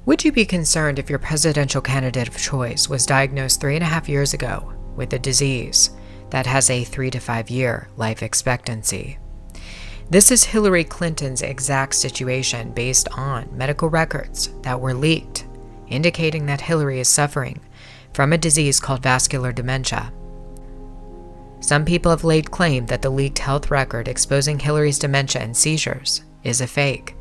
Would you be concerned if your presidential candidate of choice was diagnosed 3.5 years ago with a disease that has a 3 to 5 year life expectancy? This is Hillary Clinton's exact situation based on medical records that were leaked, indicating that Hillary is suffering from a disease called vascular dementia. Some people have laid claim that the leaked health record exposing Hillary's dementia and seizures is a fake.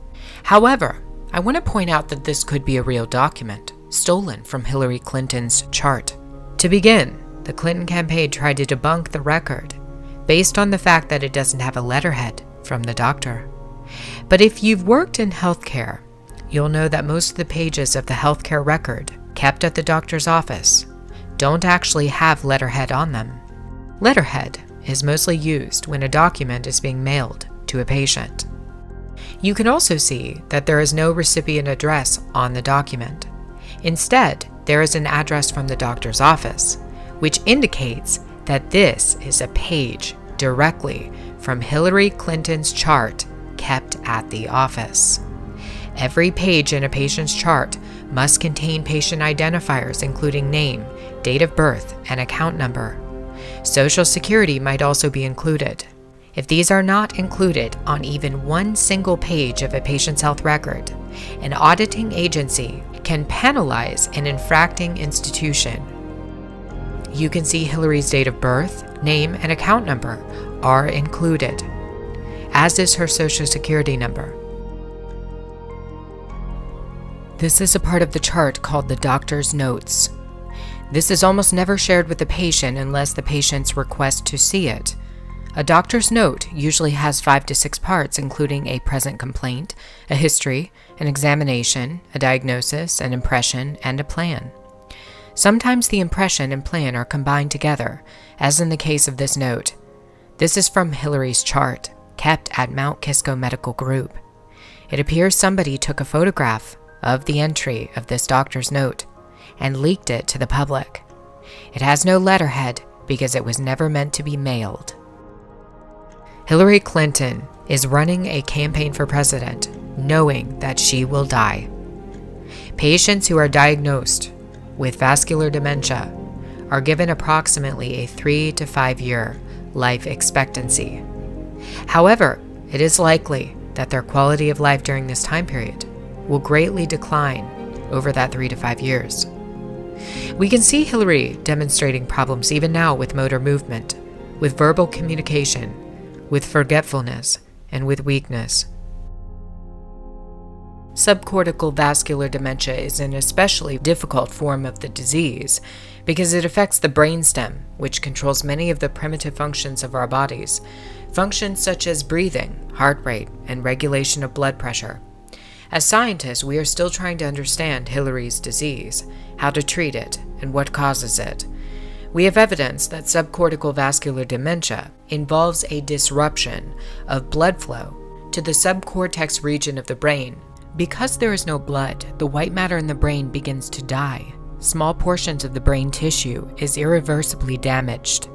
However, I want to point out that this could be a real document, stolen from Hillary Clinton's chart. To begin, the Clinton campaign tried to debunk the record based on the fact that it doesn't have a letterhead from the doctor. But if you've worked in healthcare, you'll know that most of the pages of the healthcare record kept at the doctor's office don't actually have letterhead on them. Letterhead is mostly used when a document is being mailed to a patient. You can also see that there is no recipient address on the document. Instead, there is an address from the doctor's office, which indicates that this is a page directly from Hillary Clinton's chart kept at the office. Every page in a patient's chart must contain patient identifiers including name, date of birth, and account number. Social Security might also be included. If these are not included on even one single page of a patient's health record, an auditing agency can penalize an infracting institution. You can see Hillary's date of birth, name, and account number are included, as is her Social Security number. This is a part of the chart called the doctor's notes. This is almost never shared with the patient unless the patient's request to see it. A doctor's note usually has 5 to 6 parts, including a present complaint, a history, an examination, a diagnosis, an impression, and a plan. Sometimes the impression and plan are combined together, as in the case of this note. This is from Hillary's chart, kept at Mount Kisco Medical Group. It appears somebody took a photograph of the entry of this doctor's note and leaked it to the public. It has no letterhead because it was never meant to be mailed. Hillary Clinton is running a campaign for president, knowing that she will die. Patients who are diagnosed with vascular dementia are given approximately a 3 to 5 year life expectancy. However, it is likely that their quality of life during this time period will greatly decline over that 3 to 5 years. We can see Hillary demonstrating problems even now with motor movement, with verbal communication, with forgetfulness, and with weakness. Subcortical vascular dementia is an especially difficult form of the disease because it affects the brainstem, which controls many of the primitive functions of our bodies, functions such as breathing, heart rate, and regulation of blood pressure. As scientists, we are still trying to understand Hillary's disease, how to treat it, and what causes it. We have evidence that subcortical vascular dementia involves a disruption of blood flow to the subcortex region of the brain. Because there is no blood, the white matter in the brain begins to die. Small portions of the brain tissue is irreversibly damaged.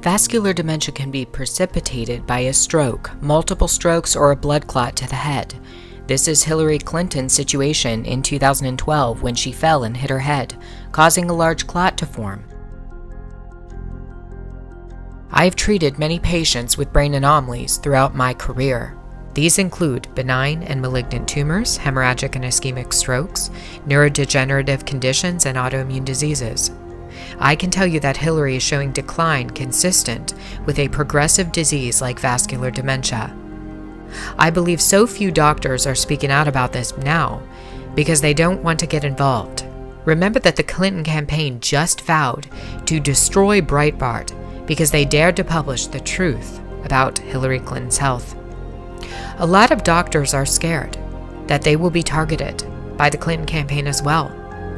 Vascular dementia can be precipitated by a stroke, multiple strokes, or a blood clot to the head. This is Hillary Clinton's situation in 2012 when she fell and hit her head, causing a large clot to form. I have treated many patients with brain anomalies throughout my career. These include benign and malignant tumors, hemorrhagic and ischemic strokes, neurodegenerative conditions, and autoimmune diseases. I can tell you that Hillary is showing decline consistent with a progressive disease like vascular dementia. I believe so few doctors are speaking out about this now because they don't want to get involved. Remember that the Clinton campaign just vowed to destroy Breitbart because they dared to publish the truth about Hillary Clinton's health. A lot of doctors are scared that they will be targeted by the Clinton campaign as well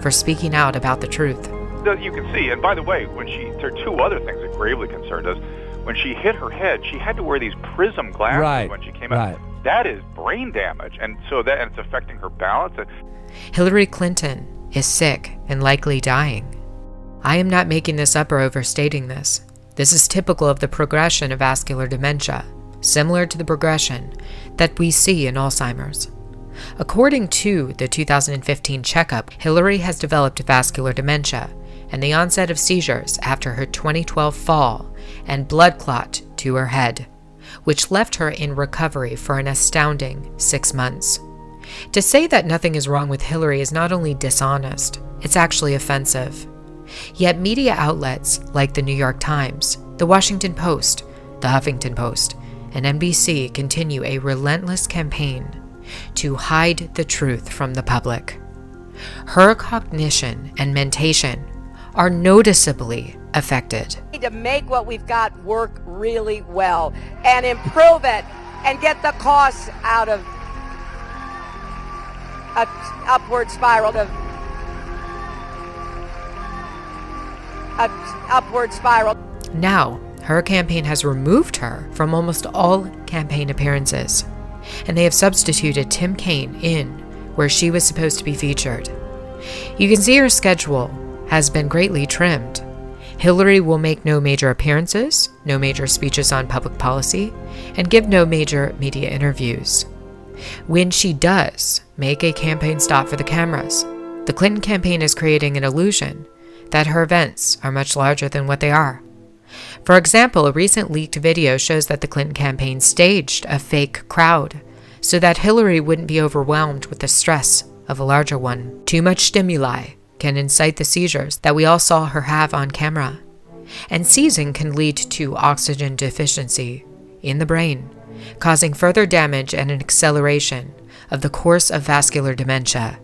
for speaking out about the truth. You can see, and by the way, there are two other things that gravely concerned us. When she hit her head, she had to wear these prism glasses when she came out. That is brain damage, and it's affecting her balance. Hillary Clinton is sick and likely dying. I am not making this up or overstating this. This is typical of the progression of vascular dementia, similar to the progression that we see in Alzheimer's. According to the 2015 checkup, Hillary has developed vascular dementia and the onset of seizures after her 2012 fall and blood clot to her head, which left her in recovery for an astounding 6 months. To say that nothing is wrong with Hillary is not only dishonest, it's actually offensive. Yet media outlets like the New York Times, the Washington Post, the Huffington Post, and NBC continue a relentless campaign to hide the truth from the public. Her cognition and mentation are noticeably affected. We need to make what we've got work really well and improve it and get the costs out of an upward spiral Now, her campaign has removed her from almost all campaign appearances, and they have substituted Tim Kaine in where she was supposed to be featured. You can see her schedule has been greatly trimmed. Hillary will make no major appearances, no major speeches on public policy, and give no major media interviews. When she does make a campaign stop for the cameras, the Clinton campaign is creating an illusion that her events are much larger than what they are. For example, a recent leaked video shows that the Clinton campaign staged a fake crowd so that Hillary wouldn't be overwhelmed with the stress of a larger one. Too much stimuli can incite the seizures that we all saw her have on camera. And seizing can lead to oxygen deficiency in the brain, causing further damage and an acceleration of the course of vascular dementia.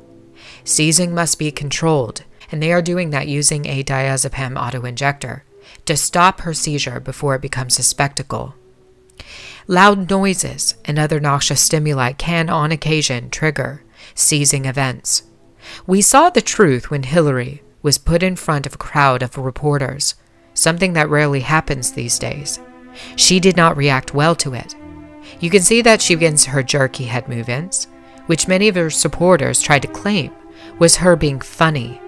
Seizing must be controlled, and they are doing that using a diazepam autoinjector to stop her seizure before it becomes a spectacle. Loud noises and other noxious stimuli can, on occasion, trigger seizing events. We saw the truth when Hillary was put in front of a crowd of reporters, something that rarely happens these days. She did not react well to it. You can see that she begins her jerky head movements, which many of her supporters tried to claim was her being funny.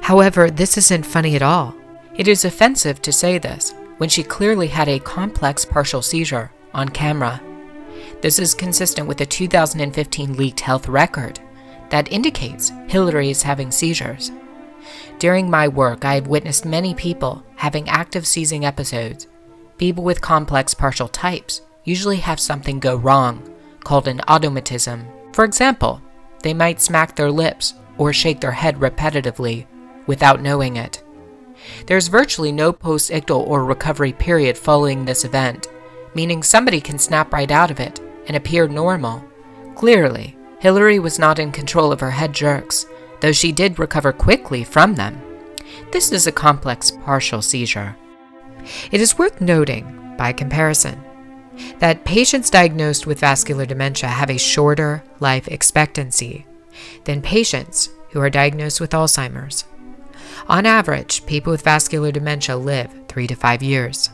However, this isn't funny at all. It is offensive to say this when she clearly had a complex partial seizure on camera. This is consistent with the 2015 leaked health record that indicates Hillary is having seizures. During my work, I have witnessed many people having active seizing episodes. People with complex partial types usually have something go wrong, called an automatism. For example, they might smack their lips or shake their head repetitively without knowing it. There's virtually no post-ictal or recovery period following this event, meaning somebody can snap right out of it and appear normal. Clearly, Hillary was not in control of her head jerks, though she did recover quickly from them. This is a complex partial seizure. It is worth noting, by comparison, that patients diagnosed with vascular dementia have a shorter life expectancy than patients who are diagnosed with Alzheimer's. On average, people with vascular dementia live 3 to 5 years,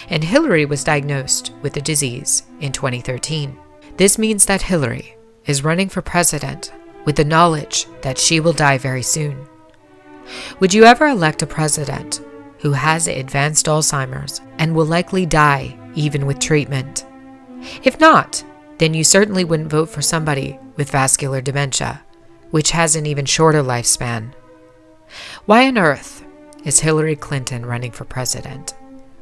and Hillary was diagnosed with the disease in 2013. This means that Hillary is running for president with the knowledge that she will die very soon. Would you ever elect a president who has advanced Alzheimer's and will likely die even with treatment? If not, then you certainly wouldn't vote for somebody with vascular dementia, which has an even shorter lifespan. Why on earth is Hillary Clinton running for president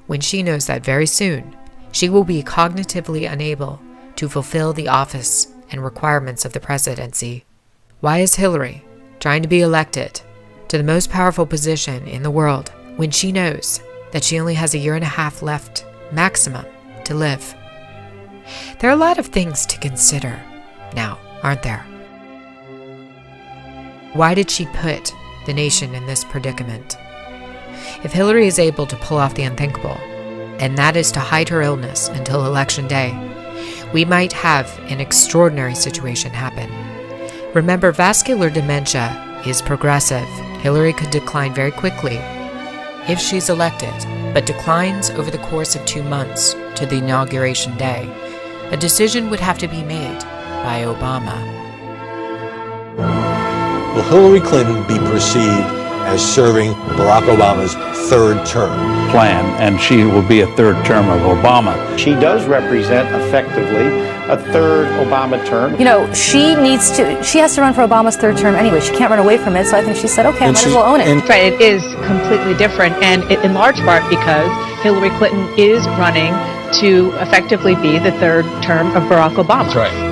when she knows that very soon she will be cognitively unable to fulfill the office and requirements of the presidency? Why is Hillary trying to be elected to the most powerful position in the world when she knows that she only has 1.5 years left maximum to live? There are a lot of things to consider now, aren't there? Why did she put the nation in this predicament? If Hillary is able to pull off the unthinkable, and that is to hide her illness until Election Day, we might have an extraordinary situation happen. Remember, vascular dementia is progressive. Hillary could decline very quickly if she's elected, but declines over the course of 2 months to the inauguration day. A decision would have to be made by Obama. Will Hillary Clinton be perceived as serving Barack Obama's third term? Plan, and she will be a third term of Obama. She does represent effectively a third Obama term. You know, she has to run for Obama's third term anyway. She can't run away from it, so I think she said, okay, I might as well own it. Right, it is completely different, and in large part because Hillary Clinton is running to effectively be the third term of Barack Obama. That's right.